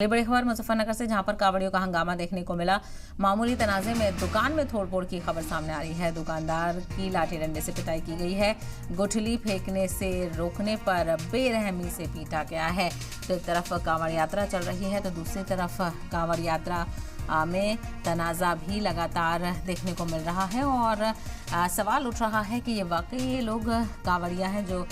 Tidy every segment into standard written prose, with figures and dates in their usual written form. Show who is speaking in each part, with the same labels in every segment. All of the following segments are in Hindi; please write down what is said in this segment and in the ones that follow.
Speaker 1: बड़ी खबर मुजफ्फरनगर से, जहां पर कांवड़ियों का हंगामा देखने को मिला। मामूली तनाजे में दुकान में तोड़फोड़ की खबर सामने आ रही है। दुकानदार की लाठी डंडे से पिटाई की गई है। गुठली फेंकने से रोकने पर बेरहमी से पीटा गया है। तो एक तरफ कांवड़ यात्रा चल रही है तो दूसरी तरफ कांवड़ यात्रा में तनाज़ा भी लगातार देखने को मिल रहा है और सवाल उठ रहा है कि ये वाकई ये लोग कांवड़िया हैं जो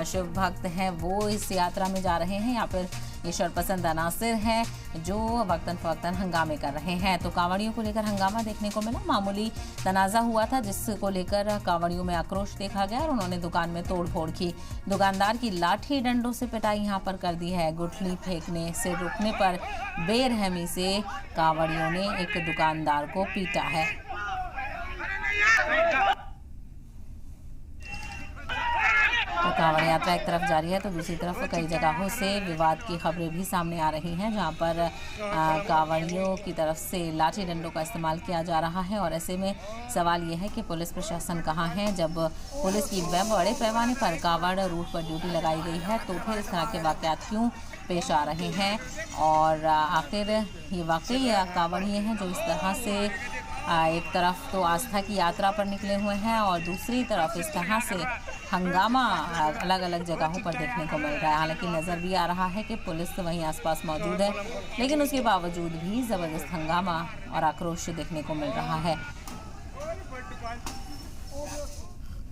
Speaker 1: शिव भक्त हैं, वो इस यात्रा में जा रहे हैं या फिर ये शरपसंद अनासिर हैं जो वक्तन फवक्तन हंगामे कर रहे हैं। तो कांवड़ियों को लेकर हंगामा देखने को मिला। मामूली तनाज़ा हुआ था जिसको लेकर कांवड़ियों में आक्रोश देखा गया और उन्होंने दुकान में तोड़फोड़ की। दुकानदार की लाठी डंडों से पिटाई यहाँ पर कर दी है। गुठली फेंकने से रुकने पर बेरहमी से कांवड़ियों ने एक दुकानदार को पीटा है। तो कांवड़ यात्रा एक तरफ जारी है तो दूसरी तरफ कई जगहों से विवाद की खबरें भी सामने आ रही हैं, जहां पर कांवड़ियों की तरफ से लाठी डंडों का इस्तेमाल किया जा रहा है। और ऐसे में सवाल ये है कि पुलिस प्रशासन कहां है, जब पुलिस की बड़े पैमाने पर कांवड़ रूट पर ड्यूटी लगाई गई है तो फिर इस तरह के वाकयात क्यों पेश आ रहे हैं। और आखिर ये वाकई कांवड़िए हैं जो इस तरह से एक तरफ तो आस्था की यात्रा पर निकले हुए हैं और दूसरी तरफ इस तरह से हंगामा अलग अलग जगहों पर देखने को मिल रहा है। हालांकि नज़र भी आ रहा है कि पुलिस वहीं आसपास मौजूद है, लेकिन उसके बावजूद भी ज़बरदस्त हंगामा और आक्रोश देखने को मिल रहा है।